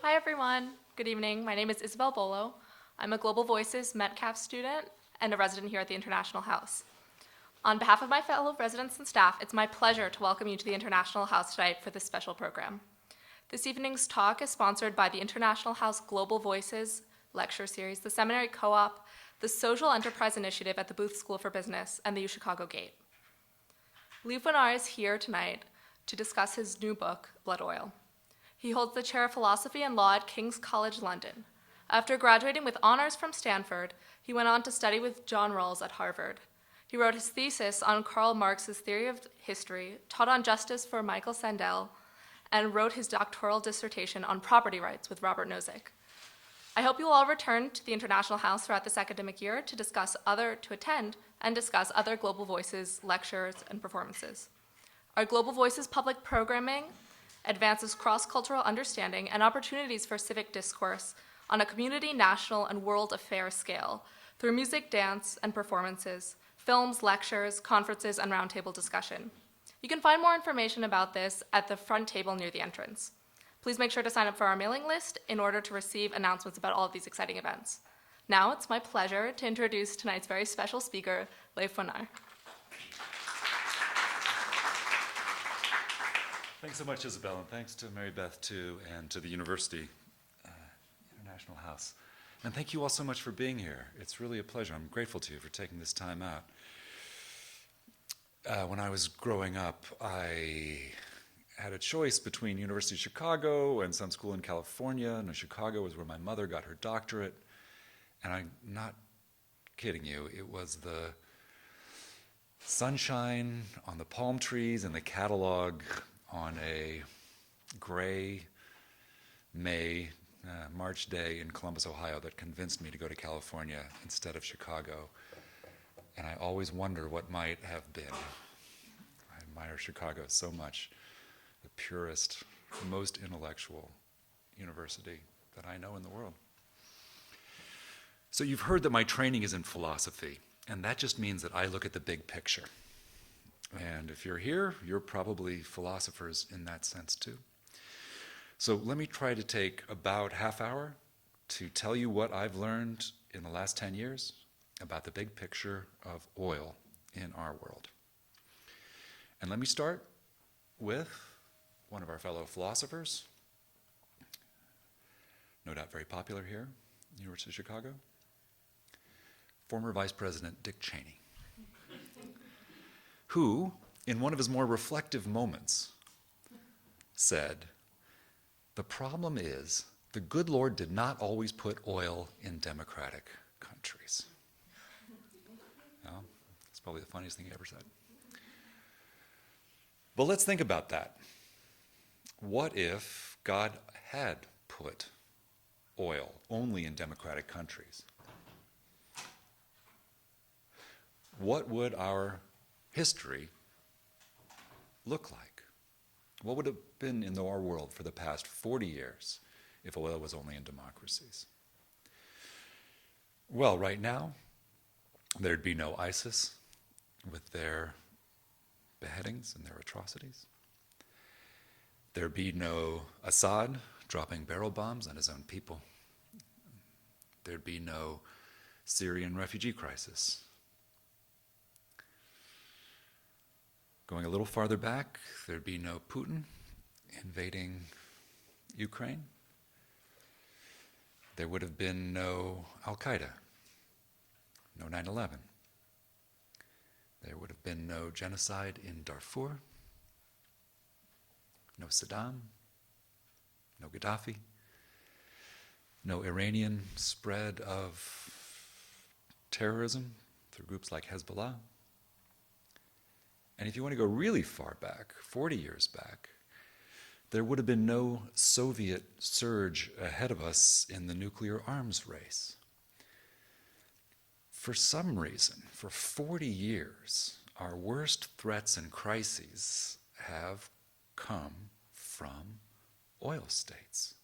Hi everyone, good evening. My name is Isabel Bolo. I'm a Global Voices Metcalf student and a resident here at the International House. On behalf of my fellow residents and staff, it's my pleasure to welcome you to the International House tonight for this special program. This evening's talk is sponsored by the International House Global Voices lecture series, the Seminary Co-op, the Social Enterprise Initiative at the Booth School for Business, and the Chicago Gate. Leif Wenar is here tonight to discuss his new book, Blood Oil. He holds the chair of philosophy and law at King's College London. After graduating with honors from Stanford, he went on to study with John Rawls at Harvard. He wrote his thesis on Karl Marx's theory of history, taught on justice for Michael Sandel, and wrote his doctoral dissertation on property rights with Robert Nozick. I hope you will all return to the International House throughout this academic year to attend and discuss other Global Voices lectures and performances. Our Global Voices public programming advances cross-cultural understanding and opportunities for civic discourse on a community, national, and world affairs scale through music, dance, and performances, films, lectures, conferences, and roundtable discussion. You can find more information about this at the front table near the entrance. Please make sure to sign up for our mailing list in order to receive announcements about all of these exciting events. Now it's my pleasure to introduce tonight's very special speaker, Leif Wenar. Thanks so much, Isabel, and thanks to Mary Beth, too, and to the University International House. And thank you all so much for being here. It's really a pleasure. I'm grateful to you for taking this time out. When I was growing up, I had a choice between University of Chicago and some school in California. And Chicago was where my mother got her doctorate. And I'm not kidding you, it was the sunshine on the palm trees and the catalog on a gray March day in Columbus, Ohio, that convinced me to go to California instead of Chicago. And I always wonder what might have been. I admire Chicago so much, the purest, most intellectual university that I know in the world. So you've heard that my training is in philosophy, and that just means that I look at the big picture. And if you're here, you're probably philosophers in that sense too. So let me try to take about half hour to tell you what I've learned in the last 10 years about the big picture of oil in our world. And let me start with one of our fellow philosophers, no doubt very popular here, University of Chicago, former Vice President Dick Cheney, who, in one of his more reflective moments, said, "The problem is the good Lord did not always put oil in democratic countries." Well, that's probably the funniest thing he ever said. But let's think about that. What if God had put oil only in democratic countries? What would our history look like? What would have been in our world for the past 40 years if oil was only in democracies? Well, right now, there'd be no ISIS with their beheadings and their atrocities. There'd be no Assad dropping barrel bombs on his own people. There'd be no Syrian refugee crisis. Going a little farther back, there'd be no Putin invading Ukraine. There would have been no Al-Qaeda, no 9/11. There would have been no genocide in Darfur, no Saddam, no Gaddafi, no Iranian spread of terrorism through groups like Hezbollah. And if you want to go really far back, 40 years back, there would have been no Soviet surge ahead of us in the nuclear arms race. For some reason, for 40 years, our worst threats and crises have come from oil states.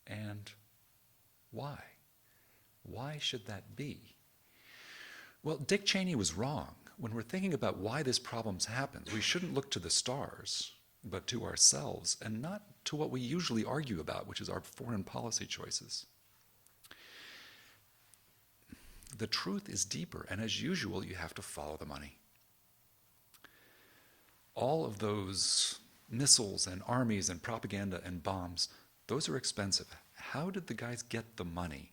And why? Why should that be? Well, Dick Cheney was wrong. When we're thinking about why this problem happens, we shouldn't look to the stars. but to ourselves, and not to what we usually argue about, which is our foreign policy choices. The truth is deeper, and as usual, you have to follow the money. All of those missiles and armies and propaganda and bombs, those are expensive. How did the guys get the money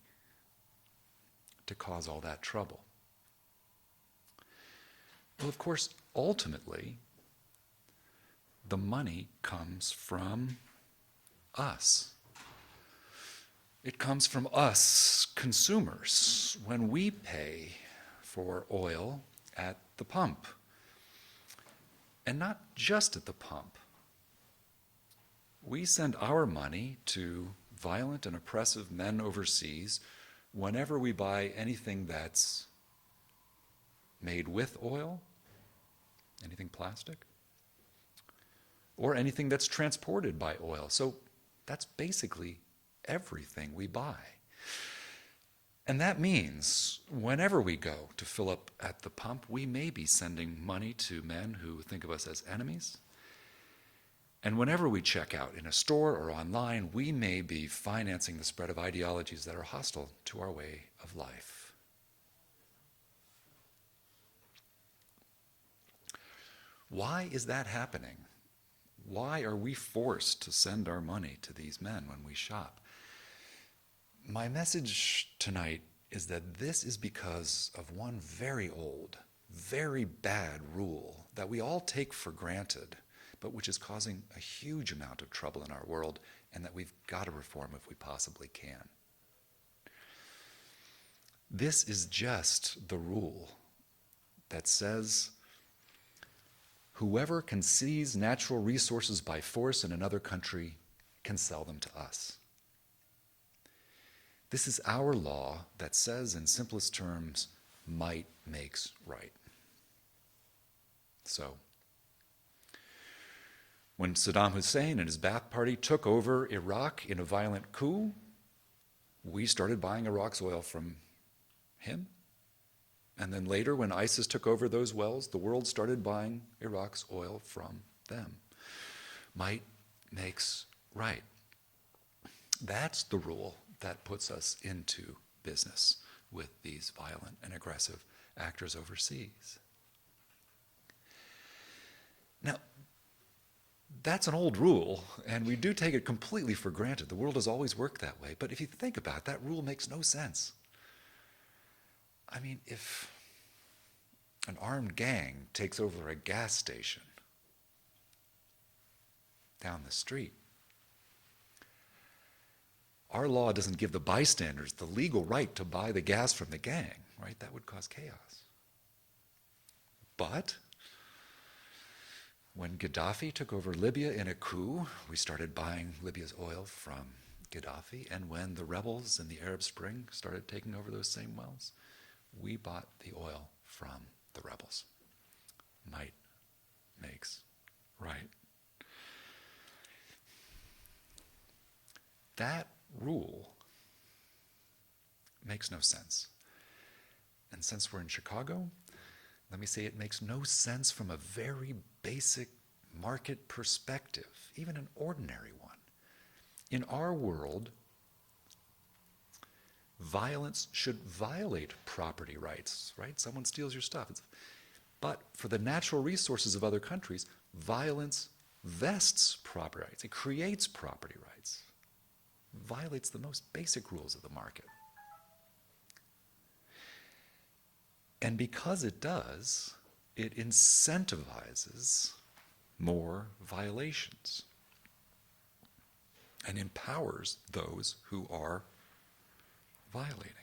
to cause all that trouble? Well, of course, ultimately, the money comes from us. It comes from us consumers when we pay for oil at the pump. And not just at the pump. We send our money to violent and oppressive men overseas whenever we buy anything that's made with oil, anything plastic, or anything that's transported by oil. So that's basically everything we buy. And that means whenever we go to fill up at the pump, we may be sending money to men who think of us as enemies. And whenever we check out in a store or online, we may be financing the spread of ideologies that are hostile to our way of life. Why is that happening? Why are we forced to send our money to these men when we shop? My message tonight is that this is because of one very old, very bad rule that we all take for granted, but which is causing a huge amount of trouble in our world, and that we've got to reform if we possibly can. This is just the rule that says, whoever can seize natural resources by force in another country can sell them to us. This is our law that says, in simplest terms, might makes right. So, when Saddam Hussein and his Ba'ath Party took over Iraq in a violent coup, we started buying Iraq's oil from him. And then later, when ISIS took over those wells, the world started buying Iraq's oil from them. Might makes right. That's the rule that puts us into business with these violent and aggressive actors overseas. Now, that's an old rule, and we do take it completely for granted. The world has always worked that way. But if you think about it, that rule makes no sense. I mean, if an armed gang takes over a gas station down the street, our law doesn't give the bystanders the legal right to buy the gas from the gang, right? That would cause chaos. But when Gaddafi took over Libya in a coup, we started buying Libya's oil from Gaddafi. And when the rebels in the Arab Spring started taking over those same wells, we bought the oil from the rebels. Might makes right. That rule makes no sense. And since we're in Chicago, let me say it makes no sense from a very basic market perspective, even an ordinary one. In our world, violence should violate property rights, right? Someone steals your stuff. But for the natural resources of other countries, violence vests property rights. It creates property rights. Violates the most basic rules of the market. And because it does, it incentivizes more violations and empowers those who are violating.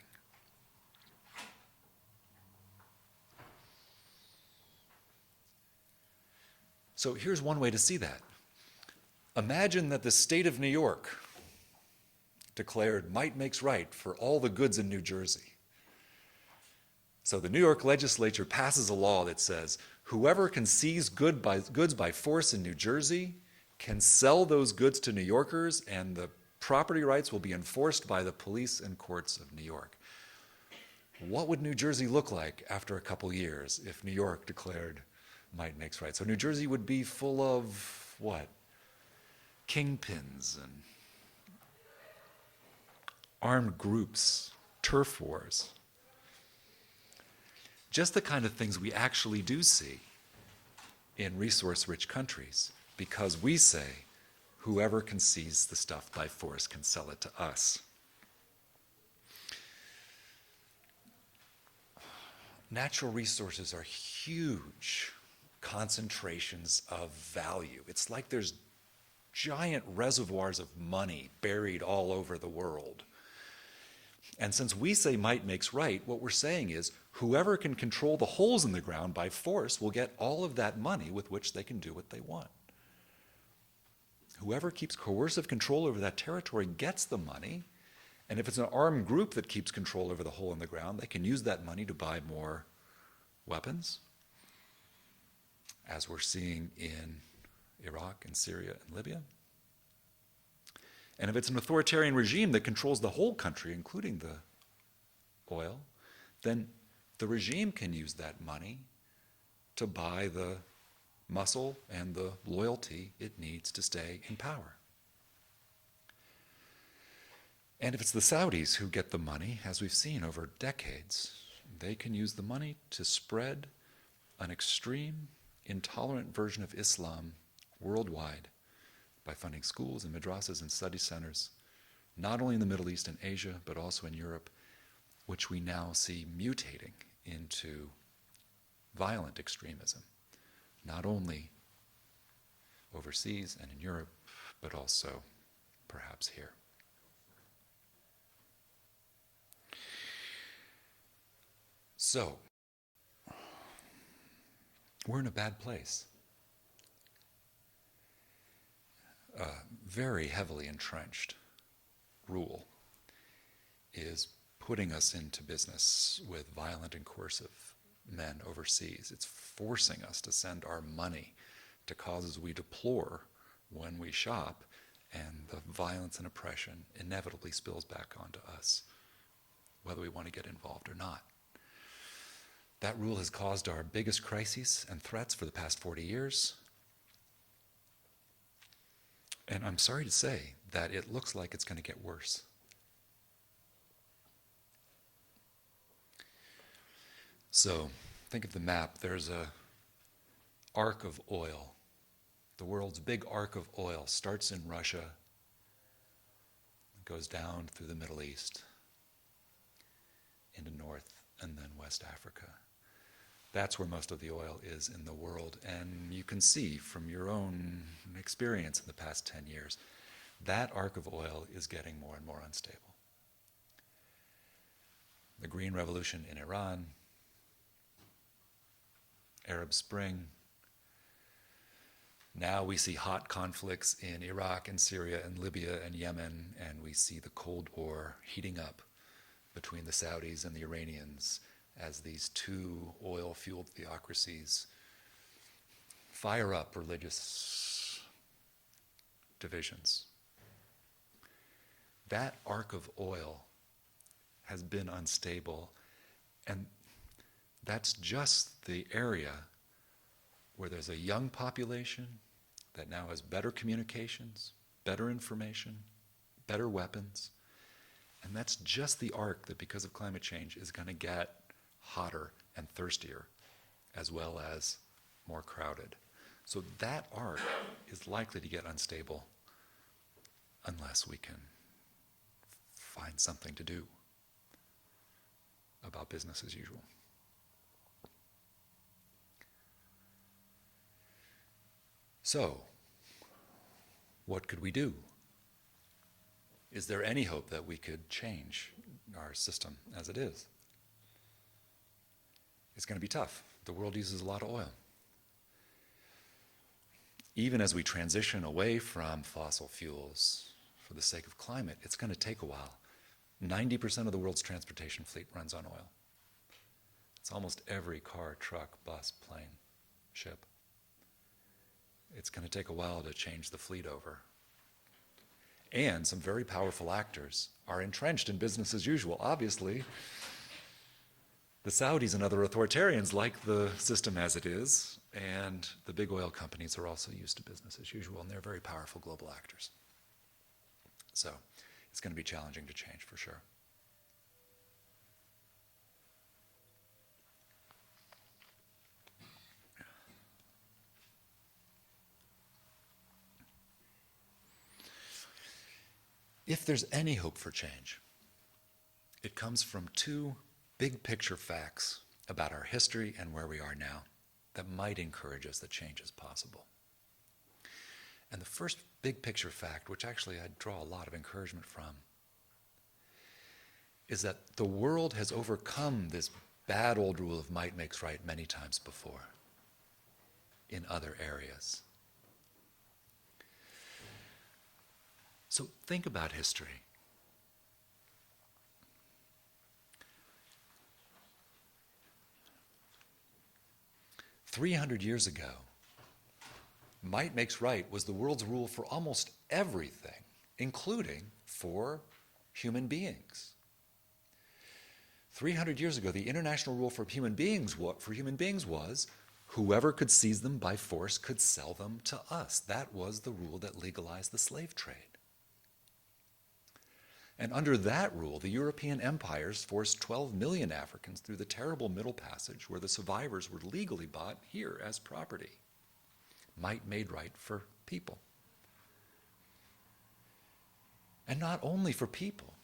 So here's one way to see that. Imagine that the state of New York declared might makes right for all the goods in New Jersey. So the New York legislature passes a law that says whoever can seize goods by force in New Jersey can sell those goods to New Yorkers, and the property rights will be enforced by the police and courts of New York. What would New Jersey look like after a couple years if New York declared might makes right? So New Jersey would be full of what? kingpins and armed groups, turf wars. Just the kind of things we actually do see in resource-rich countries, because we say, whoever can seize the stuff by force can sell it to us. Natural resources are huge concentrations of value. It's like there's giant reservoirs of money buried all over the world. And since we say might makes right, what we're saying is whoever can control the holes in the ground by force will get all of that money with which they can do what they want. Whoever keeps coercive control over that territory gets the money, and if it's an armed group that keeps control over the hole in the ground, they can use that money to buy more weapons, as we're seeing in Iraq and Syria and Libya. And if it's an authoritarian regime that controls the whole country, including the oil, then the regime can use that money to buy the muscle and the loyalty it needs to stay in power. And if it's the Saudis who get the money, as we've seen over decades, they can use the money to spread an extreme, intolerant version of Islam worldwide by funding schools and madrasas and study centers, not only in the Middle East and Asia, but also in Europe, which we now see mutating into violent extremism, not only overseas and in Europe, but also perhaps here. So, we're in a bad place. Very heavily entrenched rule is putting us into business with violent and coercive men overseas. It's forcing us to send our money to causes we deplore when we shop, and the violence and oppression inevitably spills back onto us, whether we want to get involved or not. That rule has caused our biggest crises and threats for the past 40 years. And I'm sorry to say that it looks like it's going to get worse. So, think of the map. There's a arc of oil. The world's big arc of oil starts in Russia, goes down through the Middle East, into North and then West Africa. That's where most of the oil is in the world. And you can see from your own experience in the past 10 years, that arc of oil is getting more and more unstable. The Green Revolution in Iran, Arab Spring. Now we see hot conflicts in Iraq and Syria and Libya and Yemen, and we see the Cold War heating up between the Saudis and the Iranians as these two oil-fueled theocracies fire up religious divisions. That arc of oil has been unstable, and that's just the area where there's a young population that now has better communications, better information, better weapons, and that's just the arc that, because of climate change, is going to get hotter and thirstier, as well as more crowded. So that arc is likely to get unstable unless we can find something to do about business as usual. So, what could we do? Is there any hope that we could change our system as it is? It's going to be tough. The world uses a lot of oil. Even as we transition away from fossil fuels for the sake of climate, it's going to take a while. 90% of the world's transportation fleet runs on oil. It's almost every car, truck, bus, plane, ship. It's going to take a while to change the fleet over. And some very powerful actors are entrenched in business as usual. Obviously, the Saudis and other authoritarians like the system as it is, And the big oil companies are also used to business as usual, and they're very powerful global actors. So it's going to be challenging to change for sure. If there's any hope for change, it comes from two big picture facts about our history and where we are now that might encourage us that change is possible. And the first big picture fact, which actually I draw a lot of encouragement from, is that the world has overcome this bad old rule of might makes right many times before in other areas. So think about history. "300 years ago, might makes right was the world's rule for almost everything, including for human beings. 300 years ago, the international rule for human beings was whoever could seize them by force could sell them to us. That was the rule that legalized the slave trade. And under that rule, the European empires forced 12 million Africans through the terrible Middle Passage, where the survivors were legally bought here as property. Might made right for people. And not only for people.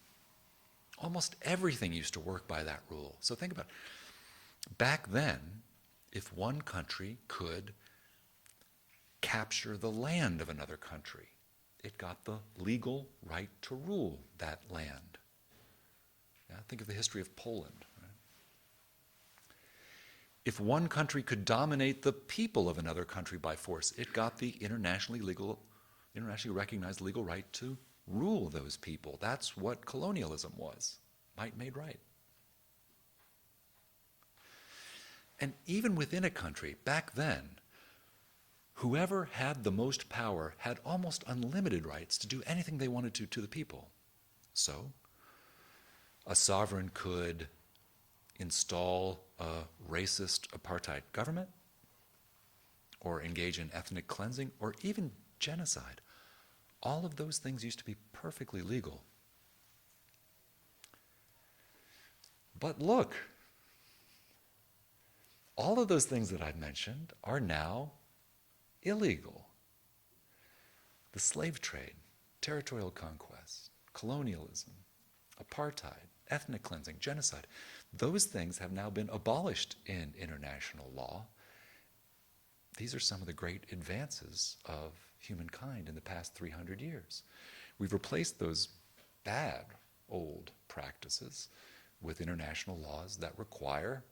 Almost everything used to work by that rule. So think about it. Back then, if one country could capture the land of another country, it got the legal right to rule that land. Yeah, think of the history of Poland. Right? If one country could dominate the people of another country by force, it got the internationally recognized legal right to rule those people. That's what colonialism was. Might made right. And even within a country, back then, whoever had the most power had almost unlimited rights to do anything they wanted to the people. So, a sovereign could install a racist apartheid government, or engage in ethnic cleansing, or even genocide. All of those things used to be perfectly legal. But look, all of those things that I've mentioned are now illegal. The slave trade, territorial conquest, colonialism, apartheid, ethnic cleansing, genocide, those things have now been abolished in international law. These are some of the great advances of humankind in the past 300 years. We've replaced those bad old practices with international laws that require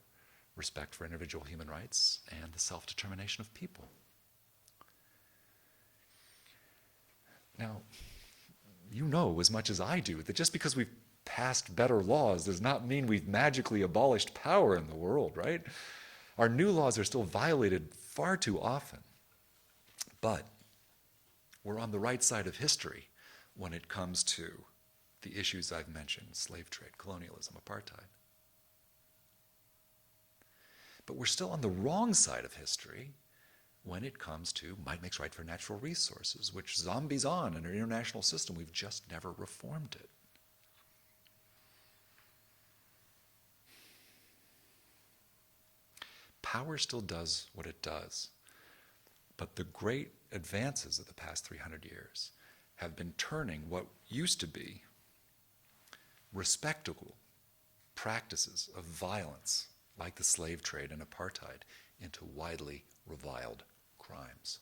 respect for individual human rights and the self-determination of people. Now, you know as much as I do that just because we've passed better laws does not mean we've magically abolished power in the world, right? Our new laws are still violated far too often. But we're on the right side of history when it comes to the issues I've mentioned: slave trade, colonialism, apartheid. But we're still on the wrong side of history when it comes to might makes right for natural resources, which zombies on in our international system. We've just never reformed it. Power still does what it does, but the great advances of the past 300 years have been turning what used to be respectable practices of violence, like the slave trade and apartheid, into widely reviled crimes.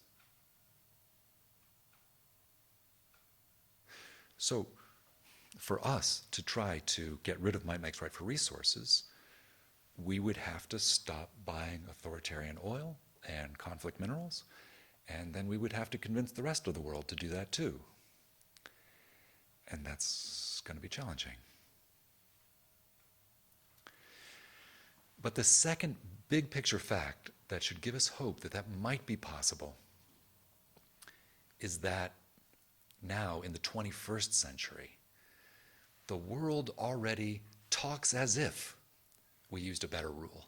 So, for us to try to get rid of might makes right for resources, we would have to stop buying authoritarian oil and conflict minerals, and then we would have to convince the rest of the world to do that too. And that's going to be challenging. But the second big picture fact that should give us hope that that might be possible is that now in the 21st century, the world already talks as if we used a better rule.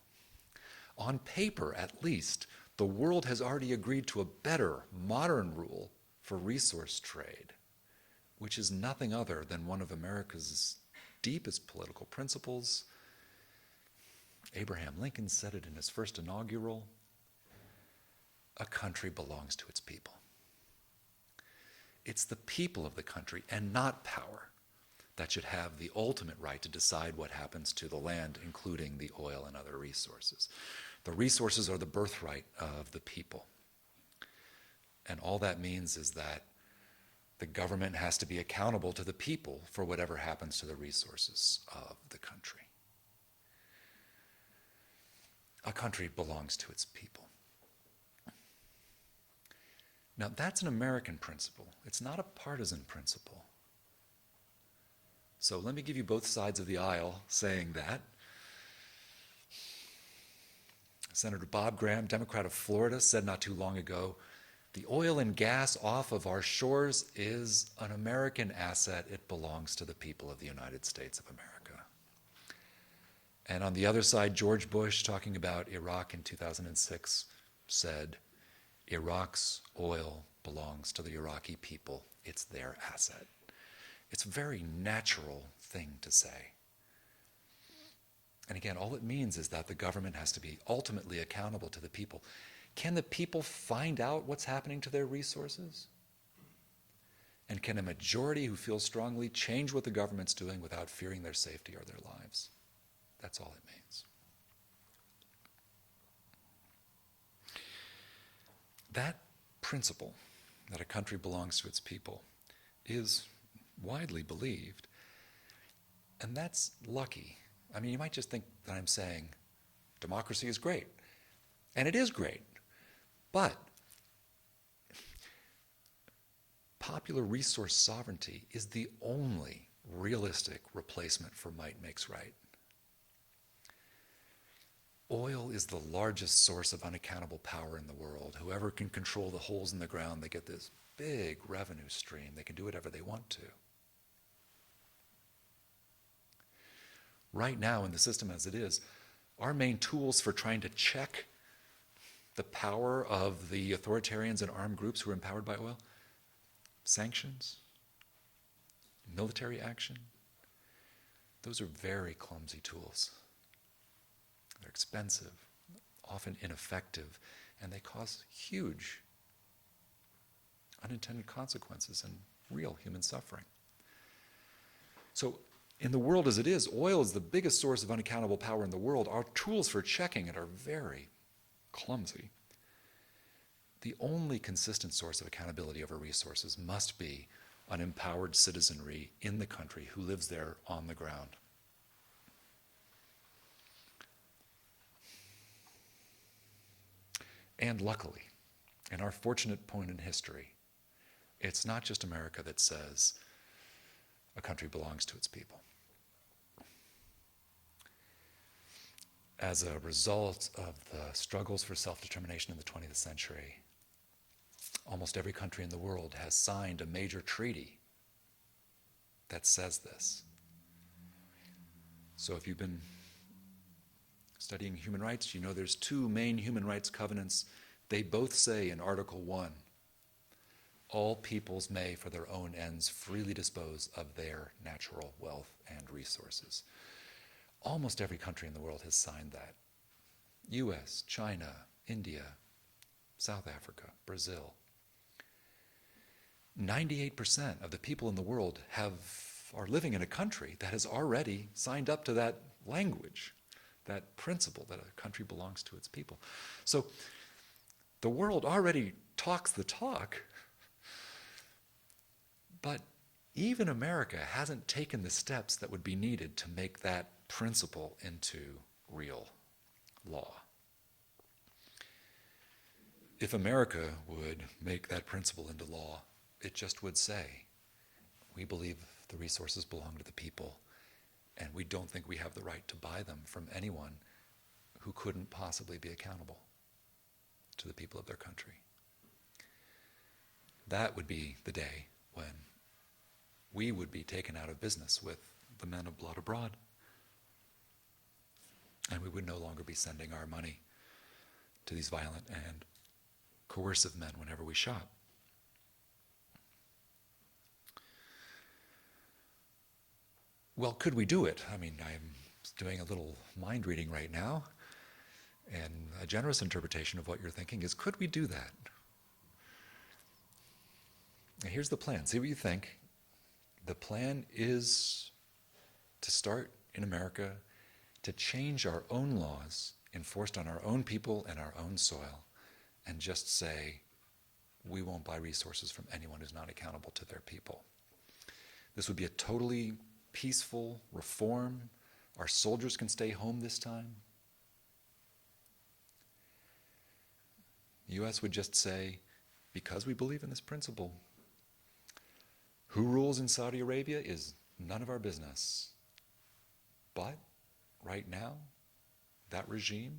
On paper, at least, The world has already agreed to a better, modern rule for resource trade, which is nothing other than one of America's deepest political principles. Abraham Lincoln said it in his first inaugural: a country belongs to its people. It's the people of the country and not power that should have the ultimate right to decide what happens to the land, including the oil and other resources. The resources are the birthright of the people. And all that means is that the government has to be accountable to the people for whatever happens to the resources of the country. A country belongs to its people. Now, that's an American principle. It's not a partisan principle. So let me give you both sides of the aisle saying that. Senator Bob Graham, Democrat of Florida, said not too long ago, "The oil and gas off of our shores is an American asset. It belongs to the people of the United States of America." And on the other side, George Bush, talking about Iraq in 2006, said, "Iraq's oil belongs to the Iraqi people. It's their asset." It's a very natural thing to say. And again, all it means is that the government has to be ultimately accountable to the people. Can the people find out what's happening to their resources? And can a majority who feels strongly change what the government's doing without fearing their safety or their lives? That's all it means. That principle, that a country belongs to its people, is widely believed. And that's lucky. I mean, you might just think that I'm saying democracy is great. And it is great. But popular resource sovereignty is the only realistic replacement for might makes right. Oil is the largest source of unaccountable power in the world. Whoever can control the holes in the ground, they get this big revenue stream. They can do whatever they want to. Right now, in the system as it is, our main tools for trying to check the power of the authoritarians and armed groups who are empowered by oil: sanctions, military action. Those are very clumsy tools. They're expensive, often ineffective, and they cause huge unintended consequences and real human suffering. So, in the world as it is, oil is the biggest source of unaccountable power in the world. Our tools for checking it are very clumsy. The only consistent source of accountability over resources must be an empowered citizenry in the country who lives there on the ground. And luckily, in our fortunate point in history, it's not just America that says a country belongs to its people. As a result of the struggles for self-determination in the 20th century, almost every country in the world has signed a major treaty that says this. So if you've been studying human rights, you know there's two main human rights covenants. They both say in Article 1, all peoples may, for their own ends, freely dispose of their natural wealth and resources. Almost every country in the world has signed that. US, China, India, South Africa, Brazil. 98% of the people in the world are living in a country that has already signed up to that language, that principle that a country belongs to its people. So the world already talks the talk, but even America hasn't taken the steps that would be needed to make that principle into real law. If America would make that principle into law, it just would say, we believe the resources belong to the people, and we don't think we have the right to buy them from anyone who couldn't possibly be accountable to the people of their country. That would be the day when we would be taken out of business with the men of blood abroad. And we would no longer be sending our money to these violent and coercive men whenever we shop. Well, could we do it? I mean, I'm doing a little mind reading right now, and a generous interpretation of what you're thinking is, could we do that? Now, here's the plan. See what you think. The plan is to start in America to change our own laws enforced on our own people and our own soil, and just say, we won't buy resources from anyone who's not accountable to their people. This would be a totally peaceful reform. Our soldiers can stay home this time. The U.S. would just say, because we believe in this principle, who rules in Saudi Arabia is none of our business. But right now, that regime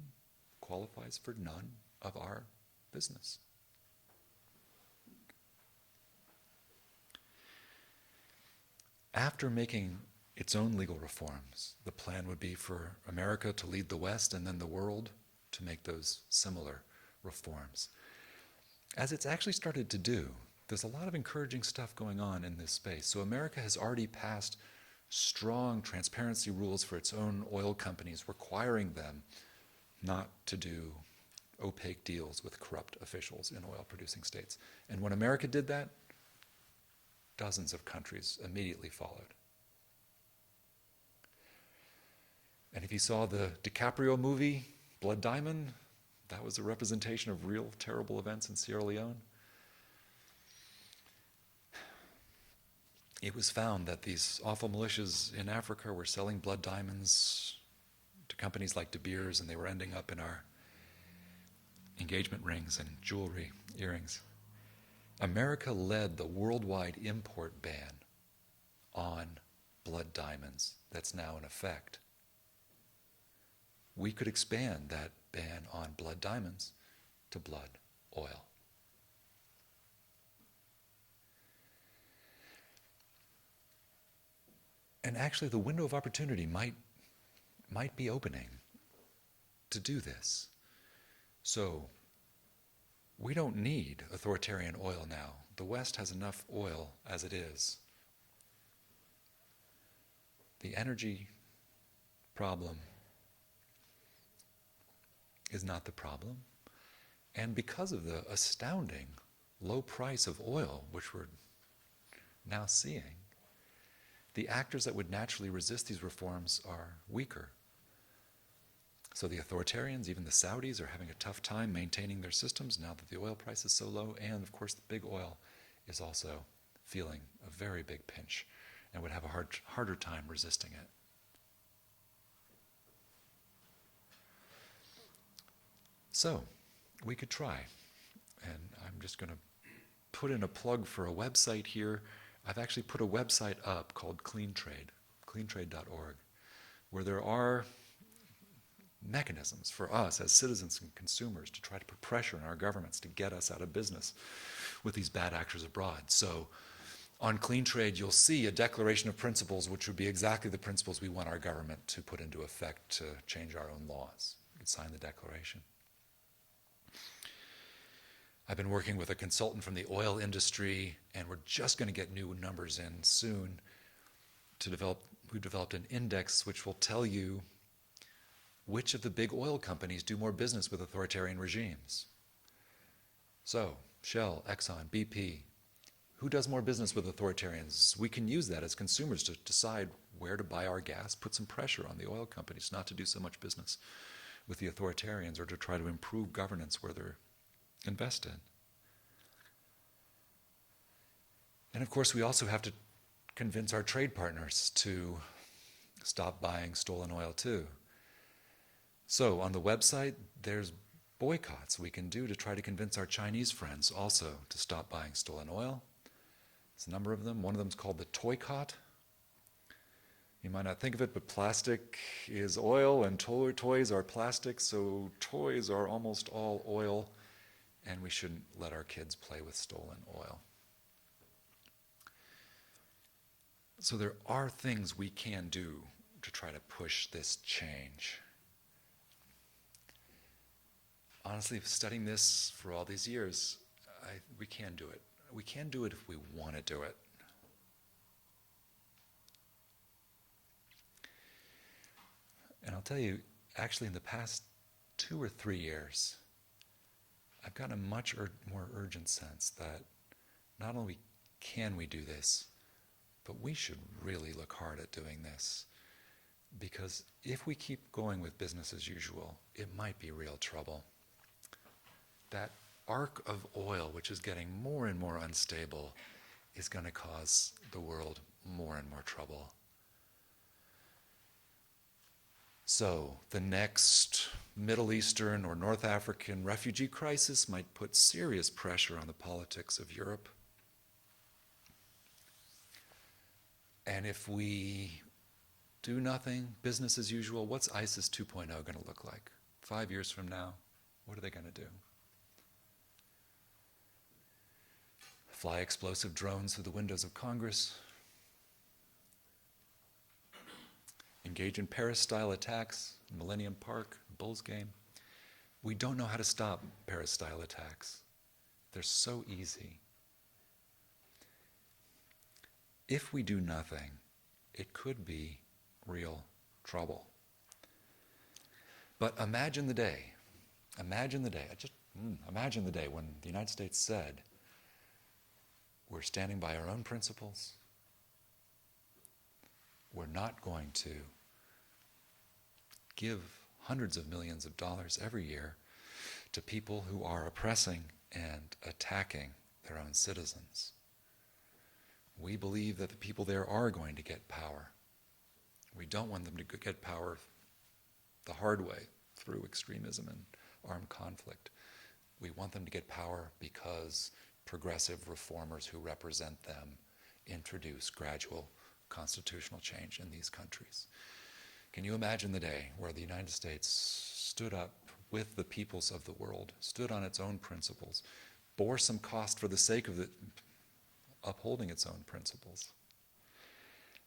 qualifies for none of our business. After making its own legal reforms, the plan would be for America to lead the West and then the world to make those similar reforms. As it's actually started to do, there's a lot of encouraging stuff going on in this space. So America has already passed strong transparency rules for its own oil companies, requiring them not to do opaque deals with corrupt officials in oil-producing states. And when America did that, dozens of countries immediately followed. And if you saw the DiCaprio movie, Blood Diamond, that was a representation of real terrible events in Sierra Leone. It was found that these awful militias in Africa were selling blood diamonds to companies like De Beers, and they were ending up in our engagement rings and jewelry, earrings. America led the worldwide import ban on blood diamonds that's now in effect. We could expand that ban on blood diamonds to blood oil. And actually the window of opportunity might be opening to do this. So we don't need authoritarian oil now. The West has enough oil as it is. The energy problem is not the problem. And because of the astounding low price of oil, which we're now seeing, the actors that would naturally resist these reforms are weaker. So the authoritarians, even the Saudis, are having a tough time maintaining their systems now that the oil price is so low. And of course, the big oil is also feeling a very big pinch and would have a harder time resisting it. So we could try. And I'm just going to put in a plug for a website here. I've actually put a website up called Cleantradeorg, where there are mechanisms for us as citizens and consumers to try to put pressure on our governments to get us out of business with these bad actors abroad. So on Cleantrade, you'll see a declaration of principles, which would be exactly the principles we want our government to put into effect to change our own laws. You can sign the declaration. I've been working with a consultant from the oil industry, and we're just going to get new numbers in soon we developed an index which will tell you which of the big oil companies do more business with authoritarian regimes. So, Shell, Exxon, BP, who does more business with authoritarians? We can use that as consumers to decide where to buy our gas, put some pressure on the oil companies not to do so much business with the authoritarians or to try to improve governance where they're invested. And of course, we also have to convince our trade partners to stop buying stolen oil too. So on the website, there's boycotts we can do to try to convince our Chinese friends also to stop buying stolen oil. There's a number of them. One of them is called the toycott. You might not think of it, but plastic is oil and toys are plastic, so toys are almost all oil, and we shouldn't let our kids play with stolen oil. So there are things we can do to try to push this change. honestly, studying this for all these years, we can do it. We can do it if we want to do it. And I'll tell you, actually in the past 2 or 3 years, I've gotten a much more urgent sense that not only can we do this, but we should really look hard at doing this. Because if we keep going with business as usual, it might be real trouble. That arc of oil, which is getting more and more unstable, is going to cause the world more and more trouble. So the next Middle Eastern or North African refugee crisis might put serious pressure on the politics of Europe. And if we do nothing, business as usual, what's ISIS 2.0 going to look like? 5 years from now, what are they going to do? Fly explosive drones through the windows of Congress? Engage in Paris-style attacks, Millennium Park, Bulls game? We don't know how to stop Paris-style attacks. They're so easy. If we do nothing, it could be real trouble. But imagine the day when the United States said, we're standing by our own principles. We're not going to give hundreds of millions of dollars every year to people who are oppressing and attacking their own citizens. We believe that the people there are going to get power. We don't want them to get power the hard way, through extremism and armed conflict. We want them to get power because progressive reformers who represent them introduce gradual constitutional change in these countries. Can you imagine the day where the United States stood up with the peoples of the world, stood on its own principles, bore some cost for the sake of upholding its own principles?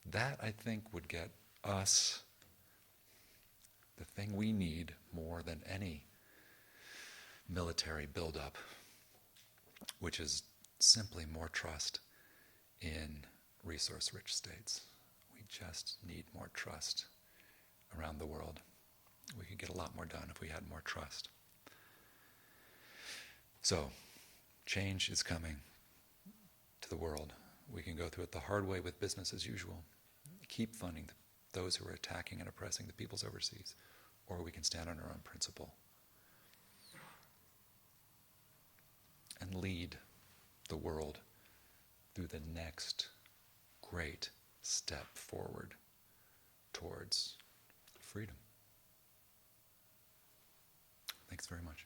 That, I think, would get us the thing we need more than any military buildup, which is simply more trust in resource-rich states. We just need more trust around the world. We could get a lot more done if we had more trust. So, change is coming to the world. We can go through it the hard way with business as usual. Keep funding those who are attacking and oppressing the peoples overseas, or we can stand on our own principle and lead the world through the next great step forward towards freedom. Thanks very much.